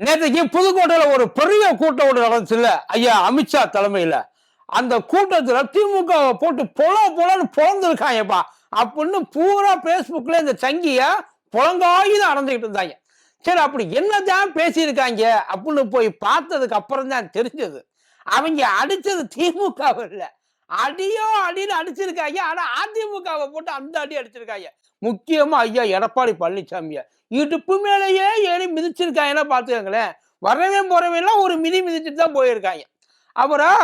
நேற்றுக்கு புதுக்கோட்டையில ஒரு பெரிய கூட்டம் ஒன்று நடந்துச்சுல்ல ஐயா அமித்ஷா தலைமையில அந்த கூட்டத்துல திமுகவை போட்டு பொலன்னு பொழந்திருக்காங்கப்பா அப்படின்னு பூரா பேஸ்புக்ல இந்த சங்கிய புலங்காயுதம் அடைஞ்சுக்கிட்டு இருந்தாங்க. சரி, அப்படி என்னதான் பேசியிருக்காங்க அப்படின்னு போய் பார்த்ததுக்கு அப்புறம் தான் தெரிஞ்சது அவங்க அடிச்சது திமுக இல்ல, அடியோ அடின்னு அடிச்சிருக்காங்க. ஆனா அதிமுகவை போட்டு அந்த அடி அடிச்சிருக்காங்க. முக்கியமா ஐயா எடப்பாடி பழனிசாமிய இடுப்பு மேலேயே ஏறி மிதிச்சிருக்காங்கன்னா பாத்துக்கங்களேன். வரவே போறவெல்லாம் ஒரு மிதி மிதிச்சுட்டு தான் போயிருக்காங்க. அப்புறம்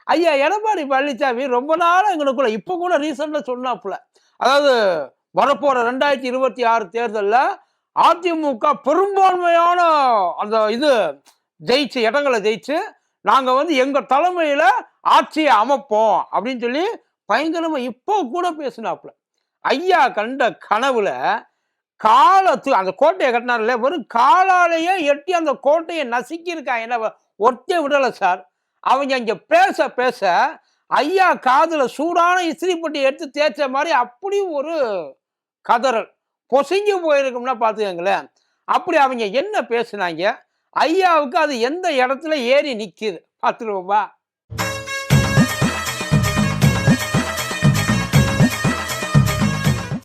ஐயா எடப்பாடி பழனிசாமி ரொம்ப நாள் எங்களுக்குள்ள இப்ப கூட ரீசெண்டா சொன்னாப்புல, அதாவது வரப்போற 2026 தேர்தல்ல அதிமுக பெரும்பான்மையான அந்த இது ஜெயிச்சு இடங்களை ஜெயிச்சு நாங்க வந்து எங்க தலைமையில ஆட்சியை அமைப்போம் அப்படின்னு சொல்லி பயங்கரமா இப்போ கூட பேசினாப்புல. ஐயா கண்ட கனவுல காலத்து அந்த கோட்டையை கட்டினார்ல, வெறும் காலாலேயே எட்டி அந்த கோட்டையை நசுக்கி இருக்காங்க. ஒருத்தே விடல சார். அவங்க இங்க பேச பேச ஐயா காதுல சூடான இஸ்திரி பட்டி எடுத்து தேய்ச்ச மாதிரி அப்படி ஒரு கதறல் பொசுங்கி போயிருக்கும்னா பாத்துக்கங்களேன். அப்படி அவங்க என்ன பேசுனாங்க, ஐயாவுக்கு அது எந்த இடத்துல ஏறி நிக்குது பார்த்துருவோம்பா.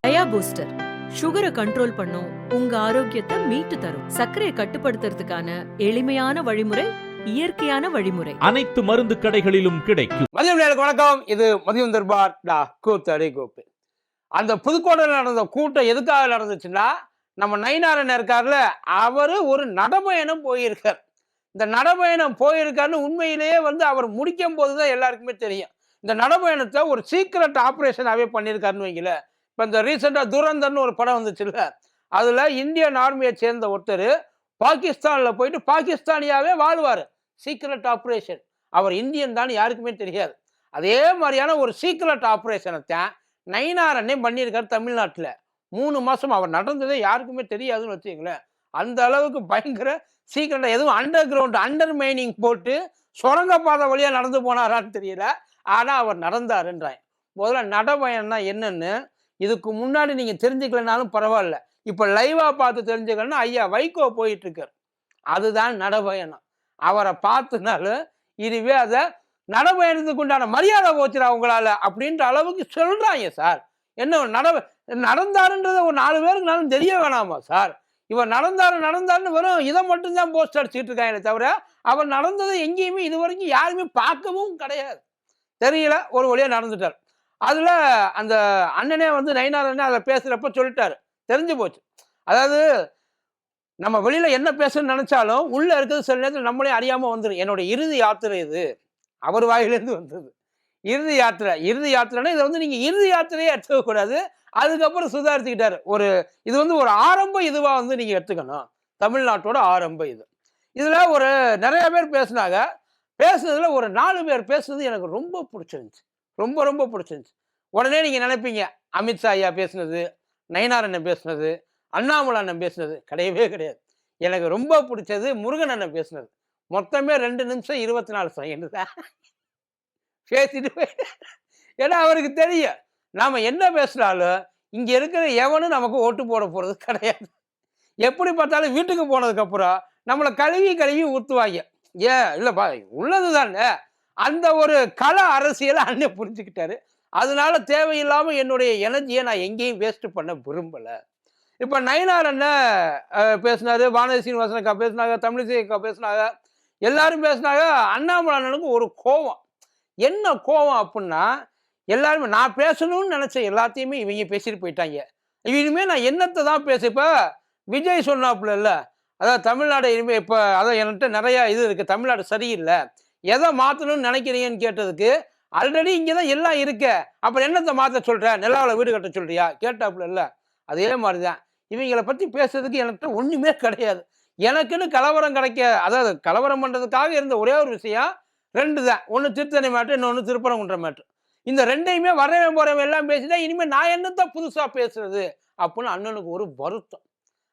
டயா பூஸ்டர் சுகரை கண்ட்ரோல் பண்ணும், உங்க ஆரோக்கியத்தை மீட்டு தரும். சர்க்கரையை கட்டுப்படுத்துறதுக்கான எளிமையான வழிமுறை, இயற்கையான வழிமுறை. அனைத்து மருந்து கடைகளிலும் கிடைக்கும். மதியம் வணக்கம். இது மதியம் தர்பார் கூத்தடி கோப்பு. அந்த புதுக்கோட்டையில் நடந்த கூட்டம் எதுக்காக நடந்துச்சுன்னா, நம்ம நயினாரன் இருக்காருல, அவரு ஒரு நடைபயணம் போயிருக்கார். இந்த நடைபயணம் போயிருக்காருன்னு உண்மையிலேயே வந்து அவர் முடிக்கும் போதுதான் எல்லாருக்குமே தெரியும். இந்த நடைபயணத்தை ஒரு சீக்ரெட் ஆபரேஷனாவே பண்ணியிருக்காருன்னு வைங்கள. இப்போ இந்த ரீசெண்டா துரந்தர்னு ஒரு படம் வந்துச்சுல்ல, அதுல இந்தியன் ஆர்மியை சேர்ந்த ஒருத்தர் பாகிஸ்தான்ல போயிட்டு பாகிஸ்தானியாவே வாழ்வாரு. Secret operation. அவர் இந்தியன் தான் யாருக்குமே தெரியாது. அதே மாதிரியான ஒரு சீக்ரெட் ஆபரேஷனை தான் நயினாரன்னே பண்ணியிருக்காரு தமிழ்நாட்டில். 3 மாசம் அவர் நடந்ததே யாருக்குமே தெரியாதுன்னு வச்சுங்களேன். அந்த அளவுக்கு பயங்கர சீக்கிரட்டா எதுவும் அண்டர் கிரவுண்ட் அண்டர் மைனிங் போட்டு சுரங்கப்பாதை வழியா நடந்து போனாரான்னு தெரியல. ஆனா அவர் நடந்தாருன்றாங்க. முதல்ல நடைபயணம்னா என்னன்னு இதுக்கு முன்னாடி நீங்க தெரிஞ்சுக்கலனாலும் பரவாயில்ல, இப்ப லைவா பார்த்து தெரிஞ்சுக்கலன்னா ஐயா வைகோ போயிட்டு இருக்காரு. அதுதான் நடைபயணம். அவரை பார்த்துனாலும் இதுவே அதை நடைபயணத்துக்கு உண்டான மரியாதை போச்சுடா உங்களால அப்படின்ற அளவுக்கு சொல்றாங்க சார். என்ன நடந்தாருன்றத ஒரு 4 பேருக்குனாலும் தெரிய வேணாமா சார்? இவர் நடந்தாருன்னு வெறும் இதை மட்டும்தான் போஸ்ட் அடிச்சுட்டு இருக்காங்க தவிர அவர் நடந்ததை எங்கேயுமே இது வரைக்கும் யாருமே பார்க்கவும் கிடையாது. தெரியல, ஒரு வழியா நடந்துட்டார். அதுல அந்த அண்ணனே வந்து நயினாரண்ணே அதை பேசுறப்ப சொல்லிட்டாரு, தெரிஞ்சு போச்சு. அதாவது நம்ம வெளியில என்ன பேசணும்னு நினைச்சாலும் உள்ள இருக்கிறது சில நேரத்தில் நம்மளே அறியாம வந்துடும். என்னோட இறுதி யாத்திரை இது, அவர் வாயிலேருந்து வந்தது. இறுதி யாத்திரைன்னா இதை வந்து நீங்க இறுதி யாத்திரையே எடுத்துக்க கூடாது. அதுக்கப்புறம் சுதாரிச்சுக்கிட்டாரு. இது வந்து ஒரு ஆரம்ப இதுவா வந்து நீங்க எடுத்துக்கணும். தமிழ்நாட்டோட ஆரம்ப இது. இதுல ஒரு நிறைய பேர் பேசினாங்க. பேசுனதுல ஒரு 4 பேர் பேசுனது எனக்கு ரொம்ப பிடிச்சிருந்துச்சு. ரொம்ப ரொம்ப பிடிச்சிருந்துச்சு. உடனே நீங்க நினைப்பீங்க அமித்ஷா ஐயா பேசுனது, நயினார் அண்ணன் பேசுனது, அண்ணாமலை அண்ணன் பேசுனது. கிடையவே கிடையாது. எனக்கு ரொம்ப பிடிச்சது முருகன் அண்ணன் பேசுனது. மொத்தமே 2 நிமிஷம் 24 செகண்ட் தான் பேசிட்டு. ஏன்னா அவருக்கு தெரியும் நாம என்ன பேசினாலும் இங்க இருக்கிற எவனும் நமக்கு ஓட்டு போட போறது கிடையாது. எப்படி பார்த்தாலும் வீட்டுக்கு போனதுக்கு அப்புறம் நம்மளை கழுவி ஊத்துவாங்க. ஏன் இல்லப்பா உள்ளது தானே. அந்த ஒரு கள அரசியலை அண்ணன் புரிஞ்சுக்கிட்டாரு. அதனால தேவையில்லாம என்னுடைய எனர்ஜியை நான் எங்கேயும் வேஸ்ட் பண்ண விரும்பல. இப்ப நயினார் அண்ணன் பேசினாரு, வானதி சீனிவாசன் அக்கா பேசினாங்க, தமிழிசை அக்கா பேசினாங்க, எல்லாரும் பேசினாங்க. அண்ணாமலை அண்ணனுக்கு ஒரு கோவம். என்ன கோவம் அப்படின்னா, எல்லாருமே நான் பேசணும்னு நினைச்ச எல்லாத்தையுமே இவங்க பேசிட்டு போயிட்டாங்க. இனிமே நான் என்னத்தை தான் பேச. இப்ப விஜய் சொன்னாப்புல இல்ல, அதாவது தமிழ்நாடு இனிமே இப்ப அதான் என்கிட்ட நிறைய இது இருக்கு, தமிழ்நாடு சரியில்லை, எதை மாத்தணும்னு நினைக்கிறீங்கன்னு கேட்டதுக்கு ஆல்ரெடி இங்கதான் எல்லாம் இருக்க, அப்புறம் என்னத்தை மாத்த சொல்ற, நிலாவில் வீடு கட்ட சொல்றியா கேட்டாப்புல இல்ல. அதே மாதிரிதான் இவங்களை பத்தி பேசுறதுக்கு என்கிட்ட ஒண்ணுமே கிடையாது. எனக்குன்னு கலவரம் அதாவது கலவரம் பண்றதுக்காக இருந்த ஒரே ஒரு விஷயம் 2 தான். ஒன்னு திருத்தணி மேட்ரு, இன்னொன்னு திருப்பரங்குன்ற மேட்ரு. இந்த 2யுமே வரவன் போறவன் எல்லாம் பேசிட்டா இனிமே நான் என்னத்தான் புதுசா பேசுறது அப்படின்னு அண்ணனுக்கு ஒரு வருத்தம்.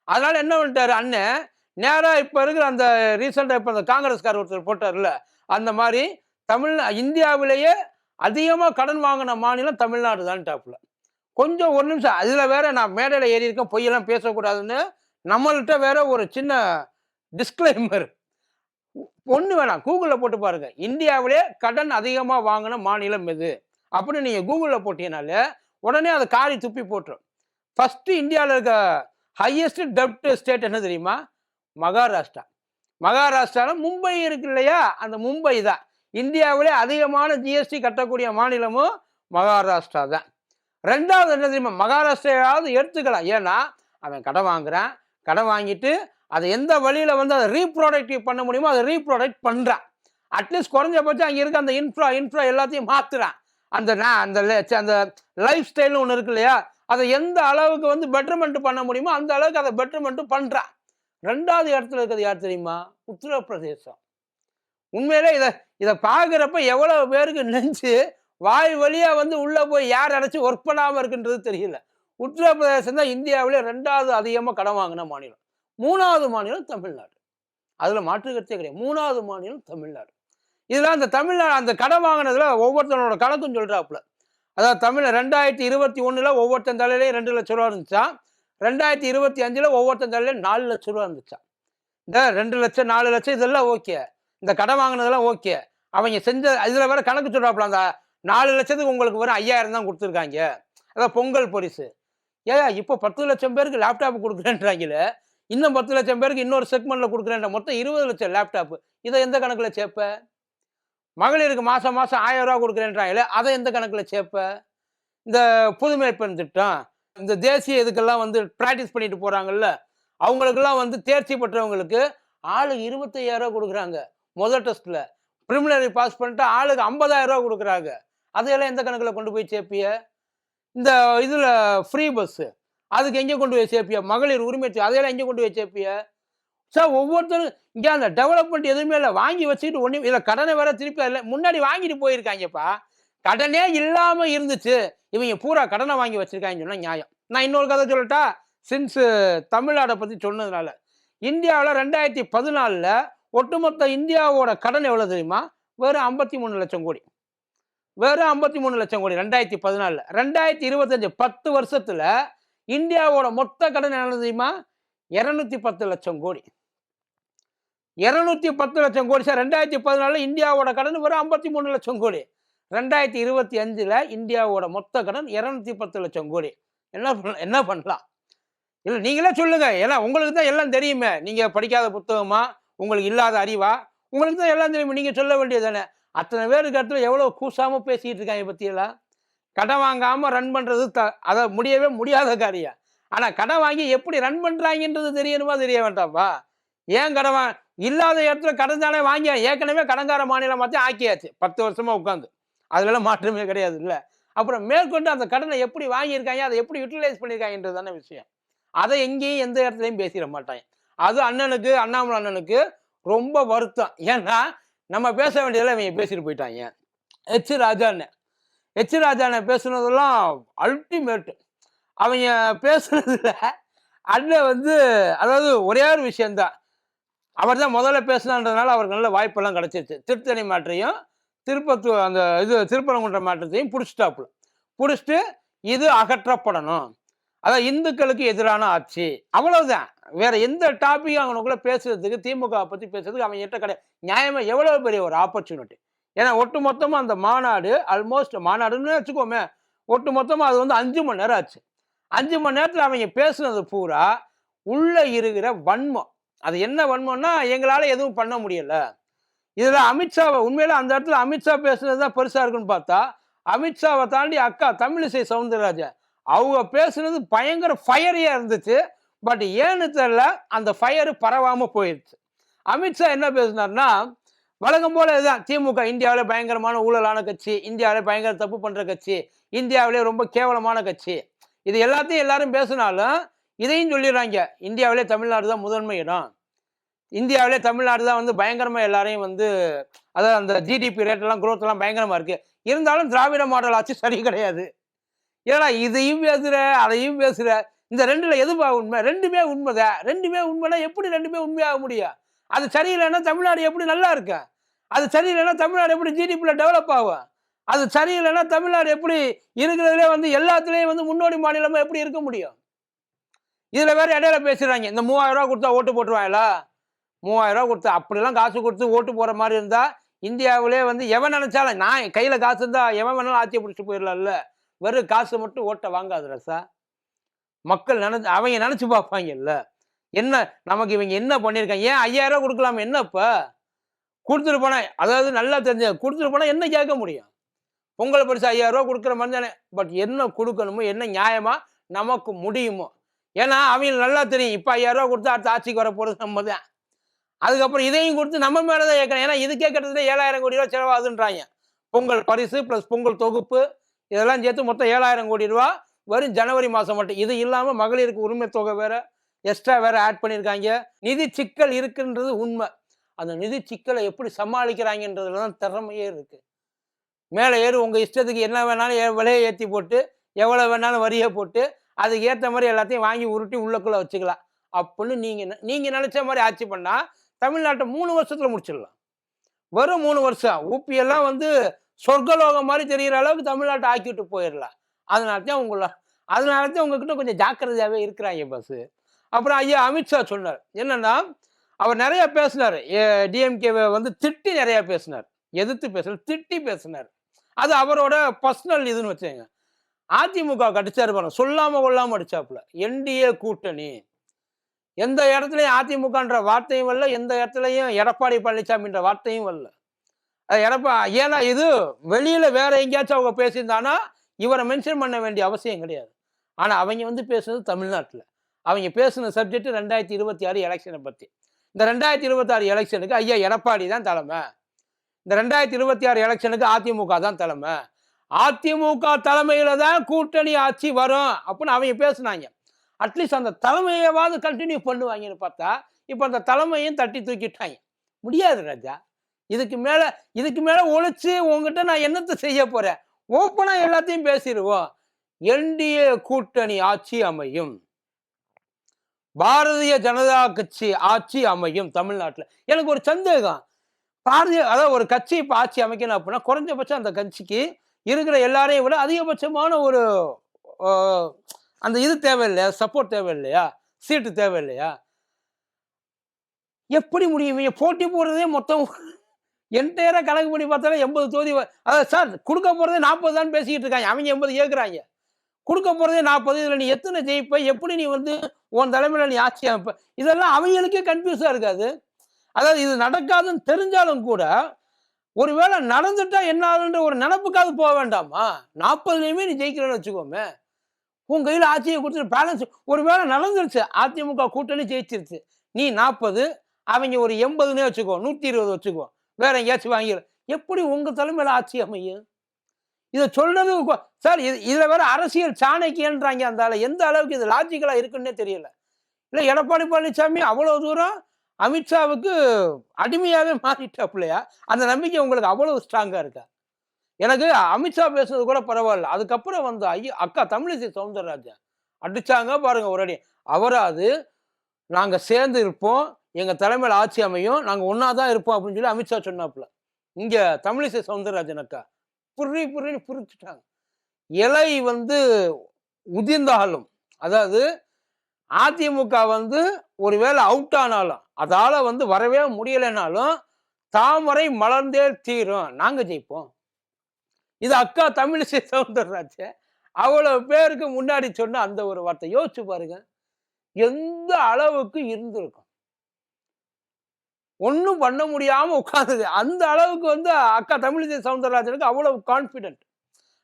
அதனால என்ன பண்ணிட்டாரு அண்ணன், நேரா இப்ப இருக்கிற அந்த ரீசெண்டா இப்ப அந்த காங்கிரஸ்கார் ஒருத்தர் போட்டார்ல, அந்த மாதிரி இந்தியாவிலேயே அதிகமா கடன் வாங்கின மாநிலம் தமிழ்நாடு தான் டாப்ல. கொஞ்சம் ஒரு நிமிஷம் அதுல வேற நான் மேடையில ஏறி இருக்கேன், பொய்யெல்லாம் பேசக்கூடாதுன்னு நம்மள்கிட்ட வேற ஒரு சின்ன டிஸ்க்ளைமர் ஒண்ணு வேணாம். கூகுள்ல போட்டு பாருங்க. இந்தியாவிலே கடன் அதிகமா வாங்குன மாநிலம் எது? அப்படின்னு நீங்க கூகுள்ல போட்டீங்கனாலே, உடனே அத காரி துப்பி போட்டுரும். ஃபர்ஸ்ட் இந்தியால இருக்க ஹையஸ்ட் டெப்ட் ஸ்டேட் என்ன தெரியுமா? மகாராஷ்டிரா. மகாராஷ்டிரால மும்பை இருக்கு இல்லையா? அந்த மும்பை தான். இந்தியாவிலே அதிகமான ஜிஎஸ்டி கட்டக்கூடிய மாநிலமும் மகாராஷ்டிரா தான். 2வது என்ன தெரியுமா? மகாராஷ்டிராவாவது எடுத்துக்கலாம். ஏன்னா, அவன் கடன் வாங்குறான். கடன் வாங்கிட்டு அதை எந்த வழியில வந்து அதை ரீப்ரொடக்டிவ் பண்ண முடியுமோ அதை ரீப்ரொடக்ட் பண்றான். அட்லீஸ்ட் குறைஞ்சபட்சம் அங்க இருக்க அந்த இன்ஃப்ரா எல்லாத்தையும் மாத்துறான். அந்த அந்த லைஃப் ஸ்டைல்னு ஒண்ணு இருக்கு இல்லையா? அதை எந்த அளவுக்கு வந்து பெட்டர்மென்ட் பண்ண முடியுமோ அந்த அளவுக்கு அதை பெட்டர்மென்ட் பண்றான். 2வது இடத்துல இருக்கிறது யார் தெரியுமா? உத்தரப்பிரதேசம். உண்மையிலே இதை பார்க்குறப்ப எவ்வளவு பேருக்கு நெஞ்சு வாய் வழியா வந்து உள்ள போய் யார் அடைச்சு ஒர்க் பண்ணாம இருக்குன்றது தெரியல. உத்தரப்பிரதேசம் தான் இந்தியாவிலே 2வது அதிகமா கடன் வாங்கின மாநிலம். 3வது மாநிலம் தமிழ்நாடு. அதுல மாற்று கருத்தே கிடையாது. 3வது மாநிலம் தமிழ்நாடு. இதெல்லாம் அந்த தமிழ்நாடு அந்த கடன் வாங்கினதுல ஒவ்வொருத்தனோட கணக்கும் சொல்றாப்புல. அதாவது 2021ல ஒவ்வொருத்தன் தலையிலையும் 2 லட்சம் ரூபா இருந்துச்சாம். 2025ல ஒவ்வொருத்தன் தலையிலையும் 4 லட்சம் ரூபா இருந்துச்சாம். இந்த 2 லட்சம் 4 லட்சம் இதெல்லாம் ஓகே. இந்த கடன் வாங்கினதெல்லாம் ஓகே. அவங்க செஞ்ச இதுல வேற கணக்கு சொல்றாப்புல. அந்த 4 லட்சத்துக்கு உங்களுக்கு வெறும் 5000 தான் கொடுத்துருக்காங்க. அதான் பொங்கல் பரிசு. இப்போ 10 லட்சம் பேருக்கு லேப்டாப் கொடுக்குறேன்றாங்களே, இன்னும் 10 லட்சம் பேருக்கு இன்னொரு செக்மெண்ட்ல கொடுக்குறேன். மொத்தம் 20 லட்சம் லேப்டாப். இதை எந்த கணக்குல சேர்ப்ப? மகளிருக்கு மாசம் மாசம் 1000 ரூபா கொடுக்குறேன்றாங்களே, அதை எந்த கணக்குல சேர்ப்ப? இந்த புதுமை பெண் திட்டம், இந்த தேசிய இதுக்கெல்லாம் வந்து பிராக்டிஸ் பண்ணிட்டு போறாங்கல்ல, அவங்களுக்கெல்லாம் வந்து தேர்ச்சி பெற்றவங்களுக்கு ஆளுக்கு 25,000 ரூபா கொடுக்குறாங்க. முதல் டெஸ்ட்ல பிரிமினரி பாஸ் பண்ணிட்டு ஆளுக்கு 50,000 ரூபா கொடுக்குறாங்க. அதையெல்லாம் எந்த கணக்குல கொண்டு போய் சேர்ப்பிய? இந்த இதுல ஃப்ரீ பஸ் அதுக்கு எங்க கொண்டு போய் சேர்ப்பிய? மகளிர் உரிமை அதையெல்லாம் எங்க கொண்டு போய் சேர்ப்பிய? சார் ஒவ்வொருத்தரும் இங்கே அந்த டெவலப்மெண்ட் எதுவுமே இல்லை. வாங்கி வச்சுக்கிட்டு ஒன்றும் இதில் கடனை வேற திருப்பி இல்லை. முன்னாடி வாங்கிட்டு போயிருக்காங்கப்பா. கடனே இல்லாமல் இருந்துச்சு, இவங்க பூரா கடனை வாங்கி வச்சிருக்காங்கன்னு சொன்னால் நியாயம். நான் இன்னொரு கதை சொல்லட்டா? சின்ஸ் தமிழ்நாடை பற்றி சொன்னதுனால, இந்தியாவில் 2014ல் ஒட்டுமொத்த இந்தியாவோட கடன் எவ்வளோ தெரியுமா? வெறும் 53 லட்சம் கோடி. வெறும் 53 லட்சம் கோடி 2014. 2025 10 வருஷத்துல இந்தியாவோட மொத்த கடன் என்ன தெரியுமா? 210 லட்சம் கோடி. 210 லட்சம் கோடி சார். 2014 இந்தியாவோட கடன் வெறும் 53 லட்சம் கோடி. 2025ல இந்தியாவோட மொத்த கடன் 210 லட்சம் கோடி. என்ன பண்ணலாம்? இல்லை நீங்களே சொல்லுங்க. ஏன்னா உங்களுக்கு தான் எல்லாம் தெரியுமே. நீங்க படிக்காத புத்தகமா? உங்களுக்கு இல்லாத அறிவா? உங்களுக்கு தான் எல்லாம் தெரியுமே. நீங்க சொல்ல வேண்டியது தானே. அத்தனை பேருக்கு இடத்துல எவ்வளவு கூசாம பேசிட்டு இருக்காங்க பத்தியெல்லாம். கடன் வாங்காம ரன் பண்றது அதை முடியவே முடியாத காரியம். ஆனா கடன் வாங்கி எப்படி ரன் பண்றாங்கன்றது தெரியணுமா தெரிய வேண்டாம்ப்பா? ஏன் கடன் இல்லாத இடத்துல கடன் தானே வாங்கி ஏற்கனவே கடன்கார மாநிலம் மாற்றி ஆக்கியாச்சு 10 வருஷமா உட்காந்து. அதுல மாற்றமே கிடையாது இல்ல. அப்புறம் மேற்கொண்டு அந்த கடனை எப்படி வாங்கியிருக்காங்க, அதை எப்படி யூட்டிலைஸ் பண்ணியிருக்காங்கன்றது தானே விஷயம். அதை எங்கேயும் எந்த இடத்துலையும் பேசிட மாட்டாங்க. அது அண்ணாமலை அண்ணனுக்கு ரொம்ப வருத்தம். ஏன்னா நம்ம பேச வேண்டியதெல்லாம் இவங்க பேசிட்டு போயிட்டாங்க. எச் ராஜாண்ண பேசுனதெல்லாம் அல்டிமேட்டு. அவங்க பேசுனதுல அண்ணன் வந்து அதாவது ஒரே ஒரு விஷயம்தான். அவர் தான் முதல்ல பேசினான்றதுனால அவருக்கு நல்ல வாய்ப்பெல்லாம் கிடைச்சிருச்சு. திருத்தணி மாற்றையும் அந்த திருப்பரங்குன்ற மாற்றத்தையும் பிடிச்சிட்டு இது அகற்றப்படணும். அதான் இந்துக்களுக்கு எதிரான ஆட்சி, அவ்வளவுதான். வேற எந்த டாப்பிக்கும் அவனுக்குள்ள பேசுறதுக்கு, திமுக பத்தி பேசுறதுக்கு அவன் கிட்ட கிடையாது. நியாயமா எவ்வளவு பெரிய ஒரு ஆப்பர்ச்சுனிட்டி. ஏன்னா ஒட்டு மொத்தமா அந்த மாநாடு ஆல்மோஸ்ட் மாநாடுன்னு வச்சுக்கோமே, ஒட்டு மொத்தமா அது வந்து 5 மணி நேரம் ஆச்சு. 5 மணி நேரத்தில் அவங்க பேசுனது பூரா உள்ள இருக்கிற வன்மம். அது என்ன வன்மம்னா, எங்களால எதுவும் பண்ண முடியல. இதுல அமித்ஷாவை உண்மையில அந்த இடத்துல அமித்ஷா பேசுனது தான் பெருசா இருக்குன்னு பார்த்தா, அமித்ஷாவை தாண்டி அக்கா தமிழிசை சவுந்தரராஜன் அவங்க பேசுனது பயங்கர ஃபயரியா இருந்துச்சு. பட் ஏன்னு தெரியல, அந்த ஃபயரு பரவாம போயிடுச்சு. அமித்ஷா என்ன பேசினார்னா, வழக்கம் போல இதுதான், திமுக இந்தியாவில் பயங்கரமான ஊழலான கட்சி, இந்தியாவிலே பயங்கர தப்பு பண்ற கட்சி, இந்தியாவிலே ரொம்ப கேவலமான கட்சி. இது எல்லாத்தையும் எல்லாரும் பேசினாலும் இதையும் சொல்லிடுறாங்க, இந்தியாவிலே தமிழ்நாடு தான் முதன்மை இடம், இந்தியாவிலே தமிழ்நாடு தான் வந்து பயங்கரமா எல்லாரையும் வந்து அதாவது அந்த ஜிடிபி ரேட் எல்லாம் growth எல்லாம் பயங்கரமா இருக்கு. இருந்தாலும் திராவிட மாடல் ஆட்சி சரி கிடையாது. ஏன்னா இதையும் பேசுற அதையும் பேசுற. இந்த ரெண்டுல எதுவா உண்மை? ரெண்டுமே உண்மைதான். ரெண்டுமே உண்மைனா எப்படி ரெண்டுமே உண்மையாக முடியும்? அது சரியில்லைன்னா தமிழ்நாடு எப்படி நல்லா இருக்கு? அது சரியில்லைன்னா தமிழ்நாடு எப்படி ஜிடிபில டெவலப் ஆகும்? அது சரியில்லைன்னா தமிழ்நாடு எப்படி இருக்கிறதுலே வந்து எல்லாத்துலேயும் வந்து முன்னோடி மாநிலமா எப்படி இருக்க முடியும்? இதுல வேற இடையில பேசுறாங்க, இந்த 3000 ரூபா கொடுத்தா ஓட்டு போட்டுருவாங்களா? 3000 ரூபா கொடுத்து அப்படிலாம் காசு கொடுத்து ஓட்டு போற மாதிரி இருந்தா இந்தியாவிலே வந்து எவன் நினைச்சாலும் நான் கையில காசு இருந்தா எவன் வேணாலும் ஆட்சியை பிடிச்சிட்டு போயிடலாம்ல. வெறும் காசு மட்டும் ஓட்ட வாங்காது ரசா. மக்கள் அவங்க நினைச்சு பார்ப்பாங்கல்ல. என்ன நமக்கு இவங்க என்ன பண்ணியிருக்காங்க? ஏன் 5000 ரூபா கொடுக்கலாமா? என்ன இப்ப? குடுத்துட்டு போனா அதாவது நல்லா தெரிஞ்ச குடுத்துட்டு போனா என்ன கேட்க முடியும்? பொங்கல் பரிசு 5000 ரூபா குடுக்குற மாதிரி தானே. பட் என்ன குடுக்கணுமோ, என்ன நியாயமா நமக்கு முடியுமோ. ஏன்னா அவங்களுக்கு நல்லா தெரியும். இப்ப 5000 ரூபா குடுத்தா அடுத்த ஆட்சிக்கு வரப்போறது நம்ம தான். அதுக்கப்புறம் இதையும் குடுத்து நம்ம மேல தான் ஏற்கணும். ஏன்னா இதுக்கே கிட்டத்தட்ட 7000 கோடி ரூபா செலவாகுதுன்றாங்க. பொங்கல் பரிசு பிளஸ் பொங்கல் தொகுப்பு இதெல்லாம் சேர்த்து மொத்தம் 7000 கோடி ரூபா வரும் ஜனவரி மாசம் மட்டும். இது இல்லாம மகளிருக்கு உரிமை தொகை வேற எக்ஸ்ட்ரா வேற ஆட் பண்ணியிருக்காங்க. நிதி சிக்கல் இருக்குன்றது உண்மை. அந்த நிதி சிக்கலை எப்படி சமாளிக்கிறாங்கன்றதுல தான் திறமையே இருக்கு. மேலே ஏறி உங்க இஷ்டத்துக்கு என்ன வேணாலும் விலையை ஏற்றி போட்டு எவ்வளோ வேணாலும் வரியை போட்டு அதுக்கு ஏற்ற மாதிரி எல்லாத்தையும் வாங்கி உருட்டி உள்ளக்குள்ளே வச்சுக்கலாம் அப்படின்னு நீங்கள் நினச்ச மாதிரி ஆட்சி பண்ணால் தமிழ்நாட்டை 3 வருஷத்தில் முடிச்சிடலாம். வெறும் 3 வருஷம். ஊப்பியெல்லாம் வந்து சொர்க்கலோகம் மாதிரி தெரிகிற அளவுக்கு தமிழ்நாட்டை ஆக்கிவிட்டு போயிடலாம். அதனால தான் உங்ககிட்ட கொஞ்சம் ஜாக்கிரதையாகவே இருக்கிறாங்க பஸ்ஸு. அப்புறம் ஐயா அமித்ஷா சொன்னார் என்னன்னா, அவர் நிறைய பேசினார். டிஎம்கேவை வந்து திட்டி நிறைய பேசினார். எதிர்த்து பேசல, திட்டி பேசினார். அது அவரோட பர்சனல் இதுன்னு வச்சுங்க. அதிமுக அடிச்சாரு பாருங்க, சொல்லாம கொள்ளாம அடிச்சாப்புல. என்டிஏ கூட்டணி எந்த இடத்துலயும் அதிமுகன்ற வார்த்தையும் வரல, எந்த இடத்துலயும் எடப்பாடி பழனிசாமின்ற வார்த்தையும் வரல. ஏன்னா இது வெளியில வேற எங்கேயாச்சும் அவங்க பேசியிருந்தானா இவரை மென்ஷன் பண்ண வேண்டிய அவசியம் கிடையாது. ஆனா அவங்க வந்து பேசுனது தமிழ்நாட்டில். அவங்க பேசுன சப்ஜெக்ட் 2026 எலெக்ஷனை பத்தி. இந்த 2026 எலெக்ஷனுக்கு ஐயா எடப்பாடி தான் தலைமை. இந்த 2026 எலெக்ஷனுக்கு அதிமுக தான் தலைமை. அதிமுக தலைமையில தான் கூட்டணி ஆட்சி வரும் அப்படின்னு அவங்க பேசினாங்க. அட்லீஸ்ட் அந்த தலைமையவாது கண்டினியூ பண்ணுவாங்கன்னு பார்த்தா இப்போ அந்த தலைமையும் தட்டி தூக்கிட்டாங்க. முடியாது ராஜா. இதுக்கு மேல ஒழிச்சு உங்ககிட்ட நான் என்னத்தை செய்ய போறேன்? ஓப்பனா எல்லாத்தையும் பேசிடுவோம். என்டிஏ கூட்டணி ஆட்சி அமையும், பாரதிய ஜனதா கட்சி ஆட்சி அமையும் தமிழ்நாட்டில். எனக்கு ஒரு சந்தேகம். அதாவது ஒரு கட்சி இப்போ ஆட்சி அமைக்கணும் அப்படின்னா குறைஞ்சபட்சம் அந்த கட்சிக்கு இருக்கிற எல்லாரையும் விட அதிகபட்சமான ஒரு அந்த இது தேவையில்லையா? சப்போர்ட் தேவையில்லையா? சீட்டு தேவையில்லையா? எப்படி முடியும்? போட்டி போடுறதே மொத்தம் என்டையரா கணக்கு பண்ணி பார்த்தாலும் 80 தொகுதி. அதாவது சார் கொடுக்க போறதே 40 தான் பேசிக்கிட்டு இருக்காங்க. அவங்க 80 கேட்குறாங்க. கொடுக்க போறதே 40. இதில் நீ எத்தனை ஜெயிப்ப? எப்படி நீ வந்து உன் தலைமையில நீ ஆட்சி அமைப்ப? இதெல்லாம் அவங்களுக்கே கன்ஃபியூஸா இருக்காது. அதாவது இது நடக்காதுன்னு தெரிஞ்சாலும் கூட ஒருவேளை நடந்துட்டா என்ன ஆகுன்ற ஒரு நினப்புக்காவது போக வேண்டாமா? 40லையுமே நீ ஜெயிக்கிறன்னு வச்சுக்கோமே. உன் கையில் ஆட்சியை கொடுத்துட்டு பேலன்ஸ் ஒருவேளை நடந்துருச்சு, அதிமுக கூட்டணி ஜெயிச்சிருச்சு, நீ 40 அவங்க ஒரு 80ன்னே வச்சுக்கோ, 120 வச்சுக்கோ, வேற எங்கேயாச்சும் வாங்கிடும். எப்படி உங்க தலைமையில ஆட்சி அமையும்? இதை சொல்றது சார். இதுல வேற அரசியல் சாணக்கியன்றாங்க. அந்த எந்த அளவுக்கு இது லாஜிக்கலா இருக்குன்னே தெரியல. இல்லை எடப்பாடி பழனிசாமி அவ்வளவு தூரம் அமித்ஷாவுக்கு அடிமையாவே மாறிட்டாப்லையா? அந்த நம்பிக்கை உங்களுக்கு அவ்வளவு ஸ்ட்ராங்கா இருக்கா? எனக்கு அமித்ஷா பேசுறது கூட பரவாயில்ல. அதுக்கப்புறம் வந்து அக்கா தமிழிசை சவுந்தரராஜன் அடிச்சாங்க பாருங்க ஒரு அடி. அவராது நாங்க சேர்ந்து இருப்போம், எங்க தலைமையில் ஆட்சி அமையும், நாங்க ஒன்னாதான் இருப்போம் அப்படின்னு சொல்லி அமித்ஷா சொன்னாப்புல. இங்க தமிழிசை சவுந்தரராஜன் அக்கா புரின்னு புரிச்சுட்டாங்க. இலை வந்து உதிர்ந்தாலும், அதாவது அதிமுக வந்து ஒருவேளை அவுட் ஆனாலும், அதால வந்து வரவே முடியலைனாலும் தாமரை மலர்ந்தே தீரும், நாங்க ஜெயிப்போம். இது அக்கா தமிழிசை சவுந்தரராஜன் அவ்வளவு பேருக்கு முன்னாடி சொன்ன அந்த ஒரு வார்த்தை. யோசிச்சு பாருங்க எந்த அளவுக்கு இருந்திருக்கும். ஒன்னும் பண்ண முடியாம உட்கார்ந்தது. அந்த அளவுக்கு வந்து அக்கா தமிழிசை சவுந்தரராஜனுக்கு அவ்வளவு கான்பிடென்ட்.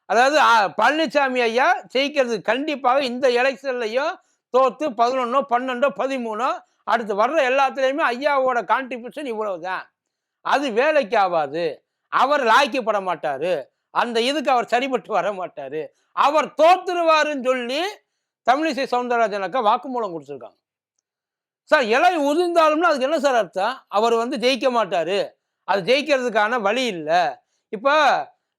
அதாவது பழனிசாமி ஐயா ஜெயிக்கிறது கண்டிப்பாக இந்த எலெக்ஷன்லையும் தோத்து 11, 12, 13 அடுத்து வர்ற எல்லாத்துலயுமே ஐயாவோட கான்ட்ரிபியூஷன் இவ்வளவுதான். அது வேலைக்கு ஆகாது. அவர் லாய்க்கப்பட மாட்டாரு. அந்த இதுக்கு அவர் சரிபட்டு வர மாட்டாரு. அவர் தோத்துருவாருன்னு சொல்லி தமிழிசை சவுந்தரராஜனுக்கு வாக்குமூலம் கொடுத்துருக்காங்க. சார் இலை உதிர்ந்தாலும்னா அதுக்கு என்ன சார் அர்த்தம்? அவர் வந்து ஜெயிக்க மாட்டாரு, அது ஜெயிக்கிறதுக்கான வழி இல்லை. இப்ப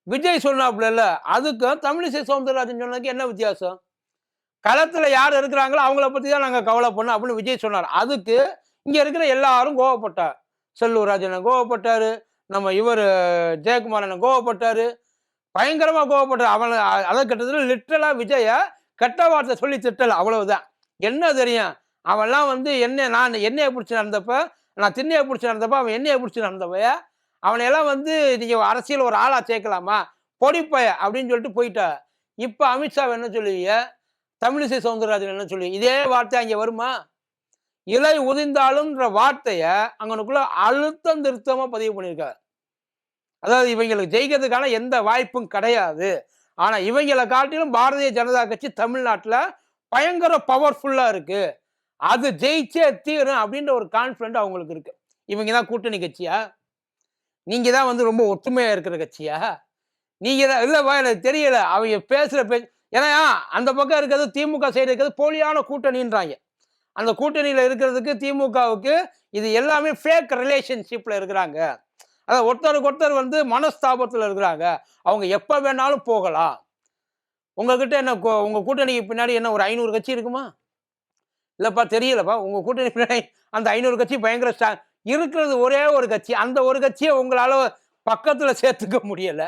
விஜய் சொன்னாப்புல, அதுக்கும் தமிழிசை சவுந்தரராஜன் சொன்னதுக்கு என்ன வித்தியாசம்? களத்துல யார் இருக்கிறாங்களோ அவங்கள பத்தி தான் நாங்க கவலை பண்ணோம் அப்படின்னு விஜய் சொன்னார். அதுக்கு இங்க இருக்கிற எல்லாரும் கோவப்பட்டார். செல்லூர் ராஜன் கோவப்பட்டாரு, நம்ம இவர் ஜெயக்குமாரன் கோவப்பட்டாரு, பயங்கரமா கோவப்பட்டார். அவனை அதை கட்டத்தில் லிட்டரலா விஜய கெட்ட வார்த்தை சொல்லி திட்டல, அவ்வளவுதான். என்ன தெரியும், அவன்லாம் வந்து என்னைய பிடிச்சி நடந்தப்ப நான் திண்ணையை பிடிச்சி நடந்தப்ப அவன் எண்ணெயை பிடிச்சி நடந்தப்ப அவனையெல்லாம் வந்து நீங்க அரசியல் ஒரு ஆளா சேர்க்கலாமா, பொடிப்பய அப்படின்னு சொல்லிட்டு போயிட்டா. இப்ப அமித்ஷா என்ன சொல்லுவீங்க, தமிழிசை சவுந்தரராஜன் என்ன சொல்லுவீங்க? இதே வார்த்தை அங்க வருமா? இலை உதிர்ந்தாலும்ன்ற வார்த்தைய அங்கனுக்குள்ள அழுத்தம் திருத்தமா பதிவு பண்ணியிருக்காரு. அதாவது இவங்களுக்கு ஜெயிக்கிறதுக்கான எந்த வாய்ப்பும் கிடையாது. ஆனா இவங்களை காட்டிலும் பாரதிய ஜனதா கட்சி தமிழ்நாட்டுல பயங்கர பவர்ஃபுல்லா இருக்கு. அது ஜெயிச்சே தீரும் அப்படின்ற ஒரு கான்பிடன்ட் அவங்களுக்கு இருக்கு. இவங்க தான் கூட்டணி கட்சியா? நீங்க தான் வந்து ரொம்ப ஒற்றுமையா இருக்கிற கட்சியா? நீங்க தான் இல்லப்பா எனக்கு தெரியல. அவங்க பேசுற பேச்சு ஏன்னா அந்த பக்கம் இருக்கிறது திமுக சைடு இருக்கிறது போலியான கூட்டணின்றாங்க. அந்த கூட்டணியில இருக்கிறதுக்கு திமுகவுக்கு இது எல்லாமே ஃபேக் ரிலேஷன்ஷிப்ல இருக்கிறாங்க. அதாவது ஒருத்தருக்கு ஒருத்தர் வந்து மனஸ்தாபத்துல இருக்கிறாங்க. அவங்க எப்ப வேணாலும் போகலாம். உங்ககிட்ட என்ன உங்க கூட்டணிக்கு பின்னாடி என்ன ஒரு 500 கட்சி இருக்குமா? இல்லப்பா தெரியலப்பா. உங்க கூட்டணி பின்னாடி அந்த 500 கட்சி பயங்கர இருக்கிறது ஒரே ஒரு கட்சி. அந்த ஒரு கட்சியை உங்களால பக்கத்துல சேர்த்துக்க முடியல.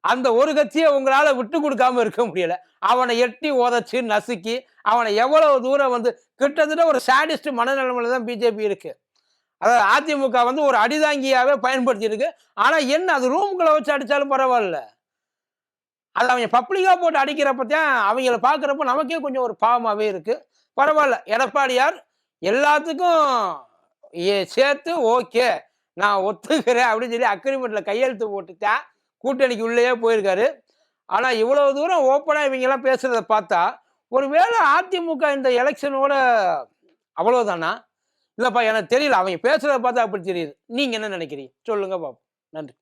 அந்த ஒரு கட்சியை உங்களால விட்டு கொடுக்காம இருக்க முடியல. அவனை எட்டி உதைச்சு நசுக்கி அவனை எவ்வளவு தூரம் வந்து கிட்டத்தட்ட ஒரு சாடிஸ்ட் மனநிலைமையில தான் பிஜேபி இருக்கு. அதாவது அதிமுக வந்து ஒரு அடிதாங்கியாவே பயன்படுத்தி இருக்கு. ஆனா என்ன அது ரூம்குள்ள வச்சு அடிச்சாலும் பரவாயில்ல. அது அவங்க பப்ளிக்கா போட்டு அடிக்கிறப்பத்தான் அவங்கள பாக்குறப்ப நமக்கே கொஞ்சம் ஒரு பாவமாவே இருக்கு. பரவாயில்ல, எடப்பாடியார் எல்லாத்துக்கும் சேர்த்து ஓகே நான் ஒத்துக்கிறேன் அப்படின்னு சொல்லி அக்ரிமெண்ட்ல கையெழுத்து போட்டுட்டா கூட்டணிக்கு உள்ளேயே போயிருக்காரு. ஆனா இவ்வளவு தூரம் ஓப்பனா இவங்க எல்லாம் பேசுறத பார்த்தா ஒருவேளை அதிமுக இந்த எலெக்ஷனோட அவ்வளவுதானா? இல்லப்பா எனக்கு தெரியல. அவங்க பேசுறத பார்த்தா அப்படி தெரியுது. நீங்க என்ன நினைக்கிறீங்க? சொல்லுங்க பாப்போம். நன்றி.